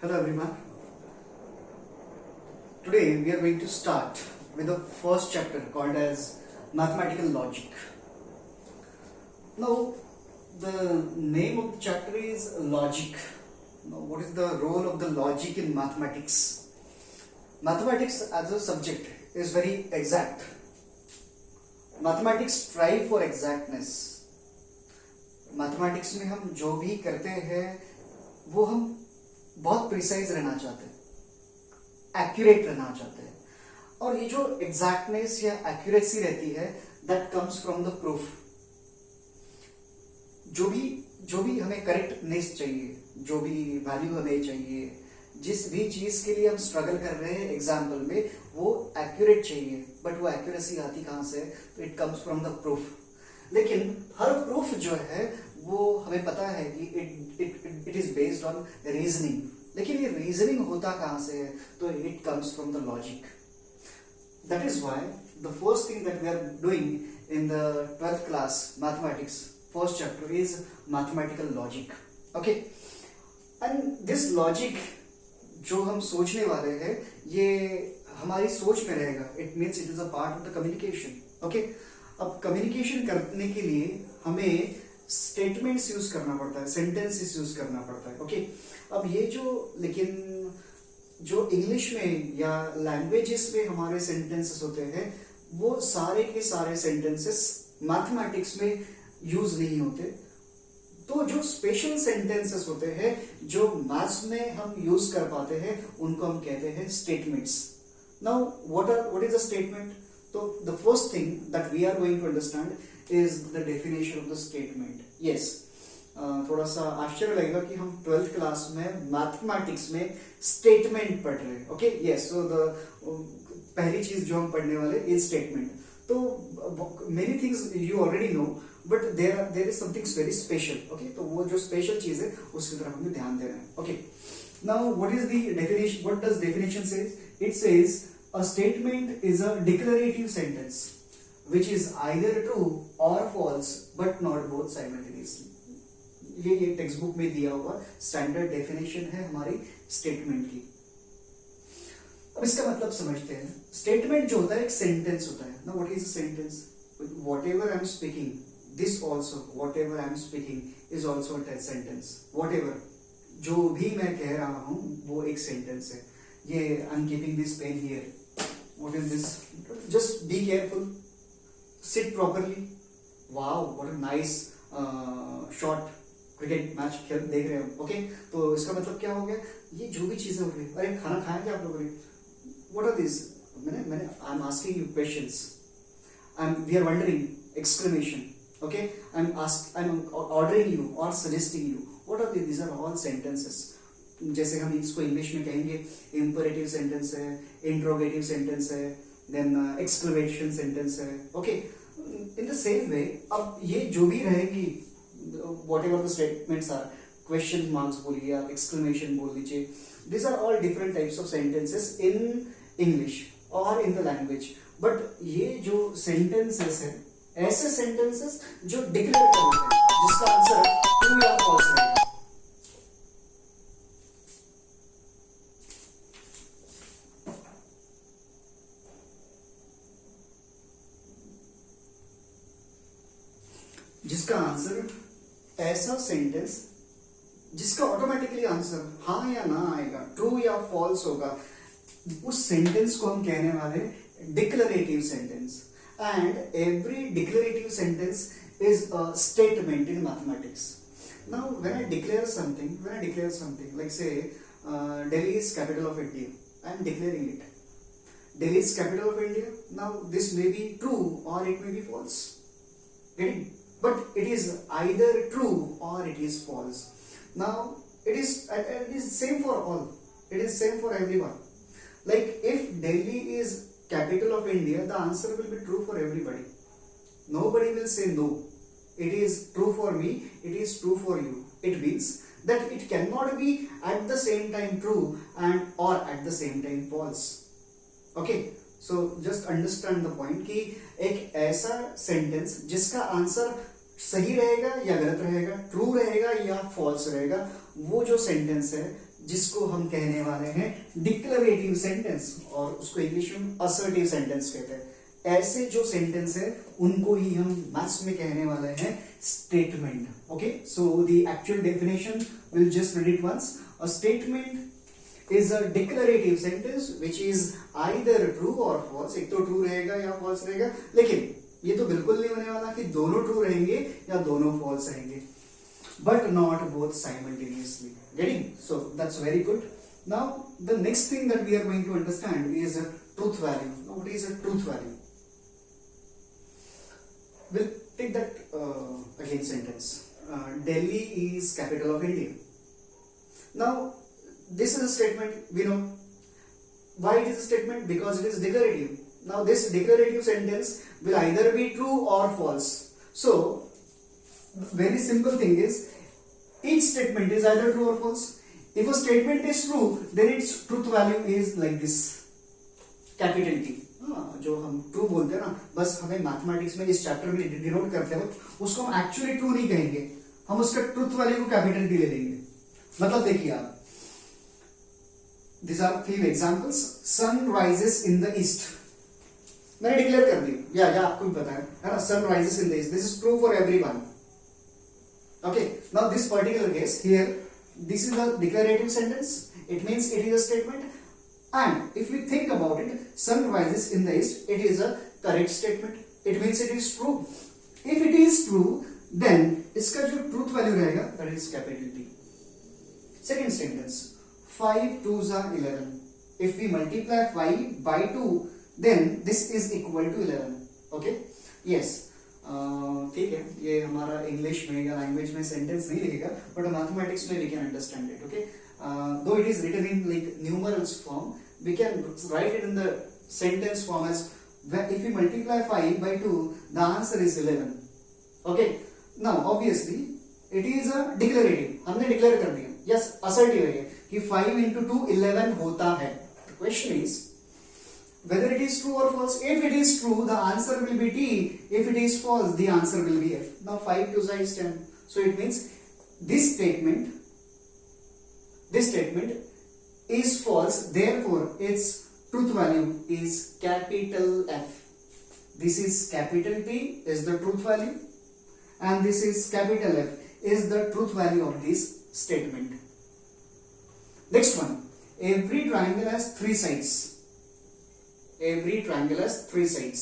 Hello everyone. Today we are going to start with the first chapter called as Mathematical Logic. Now the name of the chapter is Logic. Now what is the role of the logic in mathematics? Mathematics as a subject is very exact. Mathematics strive for exactness. Mathematics में हम जो भी करते हैं वो हम बहुत precise रहना चाहते हैं, एक्यूरेट रहना चाहते हैं, और ये जो एग्जैक्टनेस या एक्यूरेसी रहती है that comes from the proof. जो भी हमें करेक्टनेस चाहिए, जो भी वैल्यू हमें चाहिए, जिस भी चीज के लिए हम स्ट्रगल कर रहे हैं एग्जाम्पल में, वो एक्यूरेट चाहिए. बट वो एक्यूरेसी आती कहाँ से? तो it comes from the proof. लेकिन हर प्रूफ जो है वो हमें पता है कि it is based on reasoning. लेकिन ये रीजनिंग होता कहां से है? तो it comes from the logic. That is why the first thing that we are doing in the 12th class mathematics first chapter is mathematical logic. Okay, and this logic जो हम सोचने वाले हैं ये हमारी सोच में रहेगा. It means it is a part of the communication. Okay, अब कम्युनिकेशन करने के लिए हमें स्टेटमेंट्स यूज करना पड़ता है, सेंटेंसेस यूज करना पड़ता है. ओके, अब ये लेकिन जो इंग्लिश में या लैंग्वेजेस में हमारे सेंटेंसेस होते हैं वो सारे के सारे सेंटेंसेस मैथमेटिक्स में यूज नहीं होते. तो जो स्पेशल सेंटेंसेस होते हैं जो मैथ्स में हम यूज कर पाते हैं उनको हम कहते हैं statements. Now what is a statement? So the first thing that we are going to understand is the definition of the statement. Yes, थोड़ा सा आश्चर्य लगेगा कि हम 12th क्लास में मैथमेटिक्स में स्टेटमेंट पढ़ रहे हैं. ओके, यस, सो द पहली चीज जो हम पढ़ने वाले इज स्टेटमेंट. तो many things you already know, but there is something very special. Okay, तो वो जो स्पेशल चीज है उसकी तरफ हमें ध्यान देना है. Okay, now what is the definition? What does definition says? It says a statement is a declarative sentence which is either true or false but not both simultaneously. ये टेक्स्ट बुक में दिया हुआ स्टैंडर्ड डेफिनेशन है हमारी statement की. अब इसका मतलब समझते हैं. स्टेटमेंट जो होता है एक सेंटेंस होता है. ना, what is a sentence? Whatever I am speaking, this also whatever I am speaking is also a sentence. Whatever जो भी मैं कह रहा हूं वो एक सेंटेंस है. ये I am keeping this pen here. What is this? Just be careful. Sit properly. Wow, what a nice shot. Cricket match देख रहे हो. ओके, तो इसका मतलब क्या हो गया? ये जो भी चीजें हो रही है. अरे खाना खाया क्या आप लोगों ने? What are these? मैंने I'm asking you questions. We are wondering. Exclamation. Okay, I'm ordering you or suggesting you. What are these? These are all sentences. जैसे हम इसको इंग्लिश में कहेंगे इंपरेटिव सेंटेंस है, इंट्रोगेटिव सेंटेंस है, देन एक्सक्लेमेशन सेंटेंस है. Okay, in the same way अब ये जो भी रहेगी, whatever the statements are, question marks बोलिए आप, एक्सक्लेमेशन बोल दीजिए, this are all different types of sentences in English और इन द लैंग्वेज. बट ये जो सेंटेंसेस है ऐसे सेंटेंसेस जो डिक्लेयर करते हैं जिसका आंसर ट्रू या फॉल्स है. जिसका आंसर ऐसा सेंटेंस जिसका ऑटोमेटिकली आंसर हाँ या ना आएगा, ट्रू या फॉल्स होगा, उस सेंटेंस को हम कहने वाले declarative sentence. And every declarative sentence is a statement in mathematics. Now when I declare something like say Delhi is capital of India, I am declaring it. Delhi is capital of India. Now this may be true or it may be false. Getting? But it is either true or it is false. Now it is same for all. It is same for everyone. Like if Delhi is capital of India, the answer will be true for everybody. Nobody will say no. It is true for me. It is true for you. It means that it cannot be at the same time true or at the same time false. Okay. So just understand the point कि एक ऐसा sentence जिसका answer सही रहेगा या गलत रहेगा, true रहेगा या फॉल्स रहेगा, वो जो सेंटेंस है जिसको हम कहने वाले हैं डिक्लेरेटिव सेंटेंस, और उसको इंग्लिश में असर्टिव सेंटेंस कहते हैं। ऐसे जो सेंटेंस है उनको ही हम मैथ्स में कहने वाले हैं statement. Okay, so the actual definition will just read it once. A statement is a declarative sentence which is either true और फॉल्स। एक तो ट्रू रहेगा या फॉल्स रहेगा, लेकिन ये तो बिल्कुल नहीं होने वाला कि दोनों ट्रू रहेंगे या दोनों फॉल्स रहेंगे, but not both simultaneously. Getting? So that's very good. Now the next thing that we are going to understand is a truth value. Now what is a truth value? We'll take that again sentence. Delhi is capital of India. Now this is a statement, we know. Why it is a statement? Because it is declarative. Now this declarative sentence will either be true or false. So very simple thing is, each statement is either true or false. If a statement is true, then its truth value is like this, capital T. जो हम true बोलते हैं ना, बस हमें mathematics में इस chapter में डिनोट करते हैं उसको हम एक्चुअली ट्रू नहीं कहेंगे, हम उसका ट्रूथ वैल्यू को कैपिटल टी ले लेंगे। मतलब देखिए आप, these are few examples. Sun rises in the east. मैंने डिक्लेयर कर दी, या आपको भी पता है ना, sun rises in the east. This is true for everyone. Okay, now this particular case here, this is a declarative sentence. It means it is a statement. And if we think about it, sun rises in the east, it is a correct statement. It means it is true. If it is true, then इसका जो truth value रहेगा, that is capital T. Second sentence, 5 2s are 11. If we multiply 5 by 2, then this is equal to 11. Okay? Yes. ठीक है, ये हमारा English में या language में सेंटेंस नहीं लिखेगा, बट मैथमेटिक्स में we can understand it. Okay, though it is written in like numerals form, we can write it in the sentence form as if you multiply 5 by 2 the answer is 11। Okay, now obviously it is a declarative, हमने declare कर दिया, yes assertive है कि 5 into 2 11 होता है। Question is whether it is true or false. If it is true, the answer will be T. If it is false, the answer will be F. Now 5 2s is 10. So it means this statement is false. Therefore, its truth value is capital F. This is capital T is the truth value, and this is capital F is the truth value of this statement. Next one, every triangle has 3 sides. Every triangle has 3 sides.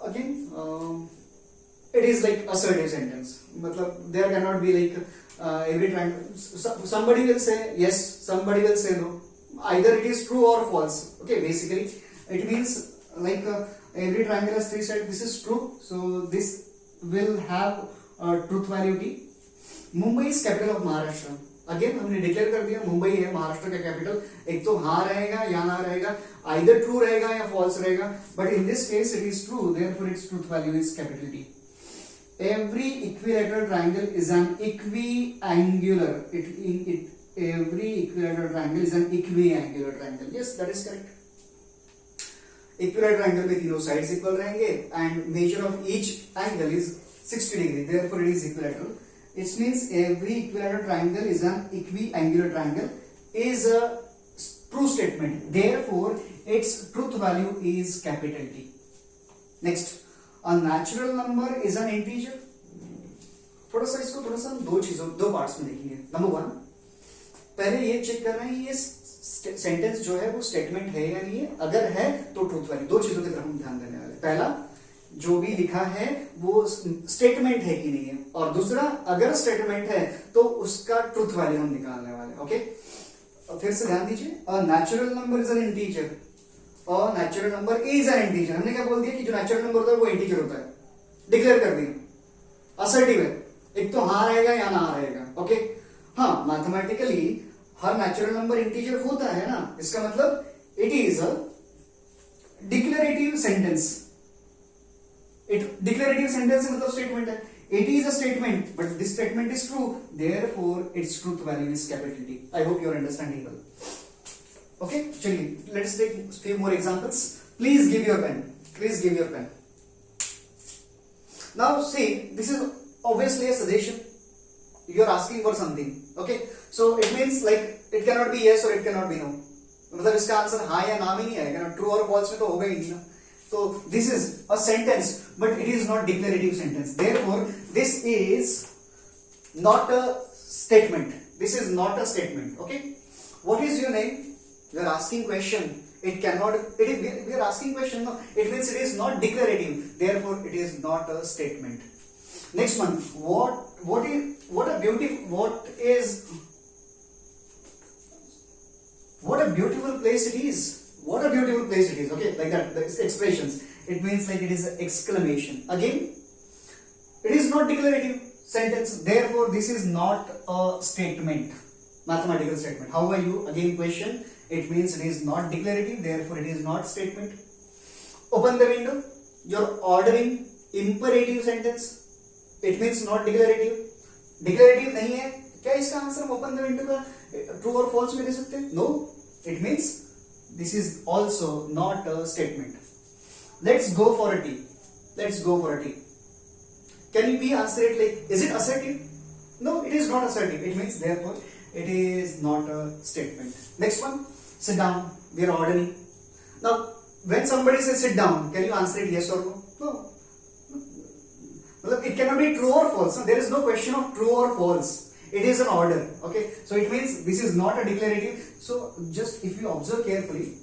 Again, it is like assertive sentence. मतलब there cannot be like every triangle. Somebody will say yes, somebody will say no. Either it is true or false. Okay, basically it means like every triangle has 3 sides. This is true. So this will have truth value T. Mumbai is capital of Maharashtra. Again हमने declare कर दिया मुंबई है महाराष्ट्र का capital, एक तो हाँ रहेगा या ना रहेगा, आइदर ट्रू रहेगा या फॉल्स रहेगा, but in this case it is true, therefore its truth value is capital T. Every equilateral triangle is an equiangular, every equilateral triangle is an equiangular triangle. Yes, that is correct. Equilateral triangle में तीनों sides equal रहेंगे and measure of each angle is 60 degree, therefore it is equilateral. It means every equilateral triangle is an equiangular triangle is a true statement. Therefore, its truth value is capital T. Next, a natural number is an integer. थोड़ा सा दो parts में देखेंगे। Number 1, पहले ये check कर रहे हैं ये सेंटेंस जो है वो स्टेटमेंट है या नहीं है, अगर है तो ट्रूथ वैल्यू। दो चीजों की तरफ हम ध्यान देने वाले, पहला जो भी लिखा है वो स्टेटमेंट है कि नहीं है, और दूसरा अगर स्टेटमेंट है तो उसका ट्रूथ वैल्यू हम निकालने वाले। ओके, फिर से ध्यान दीजिए, a natural number is an integer, a natural number is an integer. हमने क्या बोल दिया कि जो नेचुरल नंबर होता है वो इंटीजर होता है, डिक्लेयर कर दिया, असर्टिव है, एक तो हाँ रहेगा या ना रहेगा। ओके, हाँ मैथमेटिकली हर नेचुरल नंबर इंटीजर होता है ना, इसका मतलब it is a declarative sentence. Declarative sentence मतलब स्टेटमेंट है, it is a statement but this statement is true, therefore its truth value is capital T. I hope you are understanding well. Okay, चलिए let's take few more examples. Please give your pen. Please give your pen. Now see, this is obviously a suggestion. you are asking for something. Okay, so it means like it cannot be yes or it cannot be no. मतलब इसका answer हाँ या ना में नहीं आएगा ना, true और फॉल्स में तो होगा ही नहीं ना. So this is a sentence, but it is not declarative sentence. Therefore, this is not a statement. This is not a statement. Okay. What is your name? We are asking question. It cannot. We are asking question. No. It means it is not declarative. Therefore, it is not a statement. Next one. What a beautiful place it is. What a beautiful place it is. Okay, like that. The expressions. It means like it is an exclamation. Again, it is not declarative sentence. Therefore, this is not a statement. Mathematical statement. How are you? Again, question. It means it is not declarative. Therefore, it is not statement. Open the window. You're ordering imperative sentence. It means not declarative. Declarative नहीं है. क्या इसका answer हम open the window का true और false में दे सकते हैं? No. It means this is also not a statement. Let's go for a T. Let's go for a T. Can we answer it like, is it assertive? No, it is not assertive. It means therefore it is not a statement. Next one, sit down. We are ordering. Now, when somebody says sit down, can you answer it yes or no? No. It cannot be true or false. No? There is no question of true or false. It is an order. Okay. So it means this is not a declarative. So just if you observe carefully,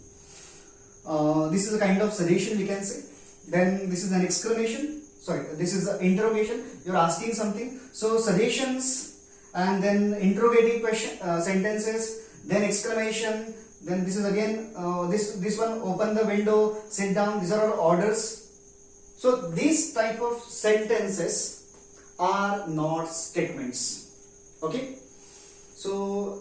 this is a kind of suggestion we can say. Then this is an exclamation. Sorry, this is an interrogation. You're asking something. So suggestions and then interrogative question sentences. Then exclamation. Then this is again this one. Open the window. Sit down. These are all orders. So these type of sentences are not statements. Okay. So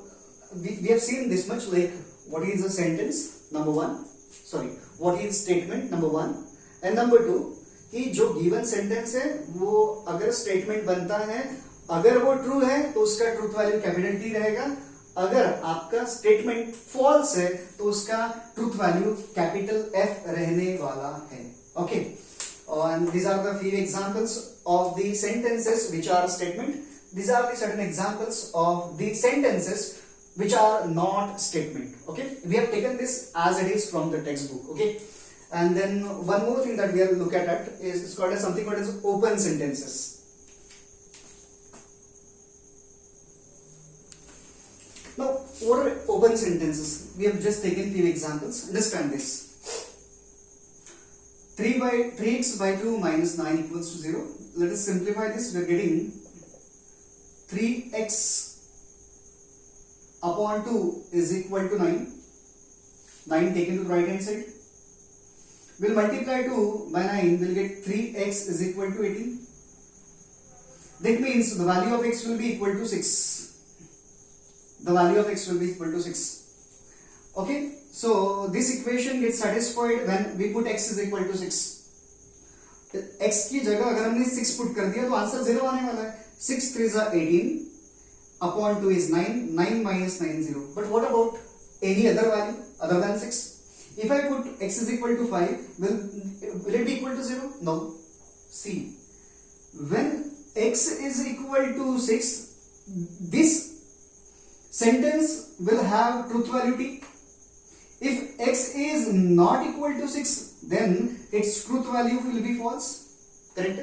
we have seen this much, like what is a sentence, number one. Sorry, what is statement, number one. And number two, कि जो given sentence है वो अगर statement बनता है, अगर वो true है तो उसका truth value capital T रहेगा. अगर आपका statement false है तो उसका truth value capital F रहने वाला है. Okay. And these are the few examples of the sentences which are statement. These are the certain examples of the sentences which are not statement. Okay, we have taken this as it is from the textbook. Okay, and then one more thing that we have to look at is called as something called as open sentences. Now, what are open sentences? We have just taken few examples. Understand this. 3x by 2 minus 9 equals to 0. Let us simplify this. We are getting 3x upon 2 is equal to 9. 9 taken to the right hand side. We'll multiply 2 by 9. We'll get 3x is equal to 18. That means the value of x will be equal to 6. The value of x will be equal to 6. Okay. So this equation gets satisfied when we put x is equal to 6. x की जगह अगर हमने 6 put कर दिया तो answer 0 आने वाला है. 6 3s are 18 upon 2 is 9. 9 minus 9 0. But what about any other value other than 6? If I put x is equal to 5, will it be equal to 0? No. See, when x is equal to 6, this sentence will have truth value t. If x is not equal to 6, then its truth value will be false. Correct?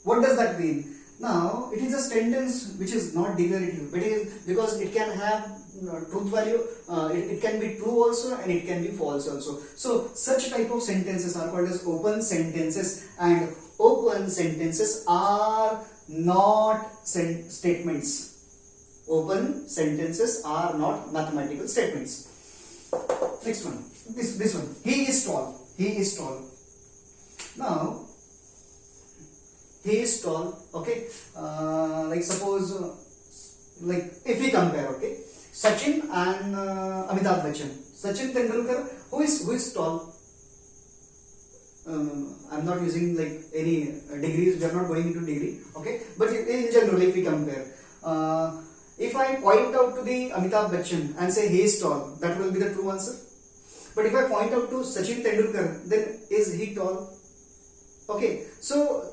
What does that mean? Now, it is a sentence which is not declarative, but it is because it can have truth value, it can be true also and it can be false also. So, such type of sentences are called as open sentences, and open sentences are not statements. Open sentences are not mathematical statements. Next one, this one. He is tall. He is tall. Now, he is tall. Okay. Like suppose, like if we compare, okay, Sachin and Amitabh Bachchan. Sachin Tendulkar, who is tall? I'm not using like any degrees. We are not going into degree. Okay, but in general, if we compare. If I point out to the Amitabh Bachchan and say he is tall, that will be the true answer. But if I point out to Sachin Tendulkar, then is he tall? Okay, so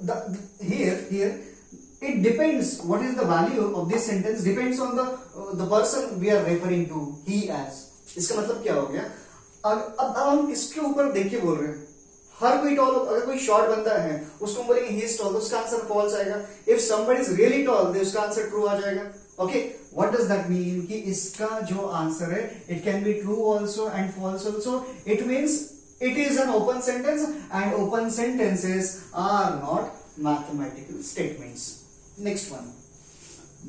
here it depends what is the value of this sentence depends on the person we are referring to, he as. इसका मतलब क्या हो गया, अब हम किसके ऊपर देख के बोल रहे हैं, हर कोई टॉल, अगर कोई शॉर्ट बंदा है उसको हम बोलेंगे ही इज टॉल, उसका आंसर फॉल्स आएगा. If somebody is really tall उसका आंसर ट्रू आ जाएगा. Okay, what does that mean कि इसका जो आंसर है it can be true also and false also. It means it is an open sentence and open sentences are not mathematical statements. Next one,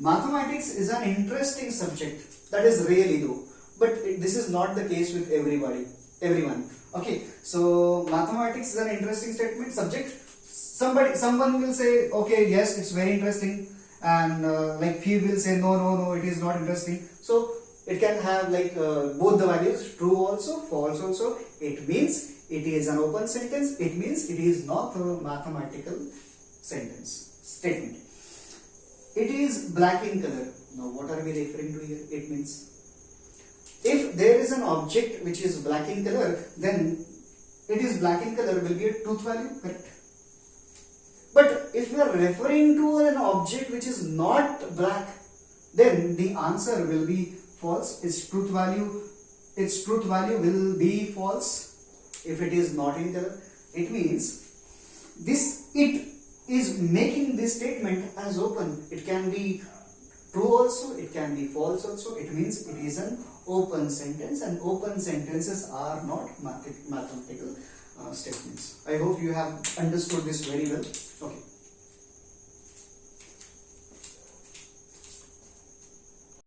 mathematics is an interesting subject. That is really though, but this is not the case with everyone. Okay, so mathematics is an interesting statement subject. Someone will say okay, yes, it's very interesting, and like few will say no, it is not interesting. So it can have like both the values, true also, false also. It means it is an open sentence. It means it is not a mathematical statement. It is black in color. Now what are we referring to here? It means if there is an object which is black in color, then it is black in color will be a truth value, correct? But if we are referring to an object which is not black, then the answer will be false. Its truth value will be false if it is not in color. It means it is making this statement as open. It can be true also, it can be false also. It means it is an open sentence, and open sentences are not mathematical statements. I hope you have understood this very well. Okay.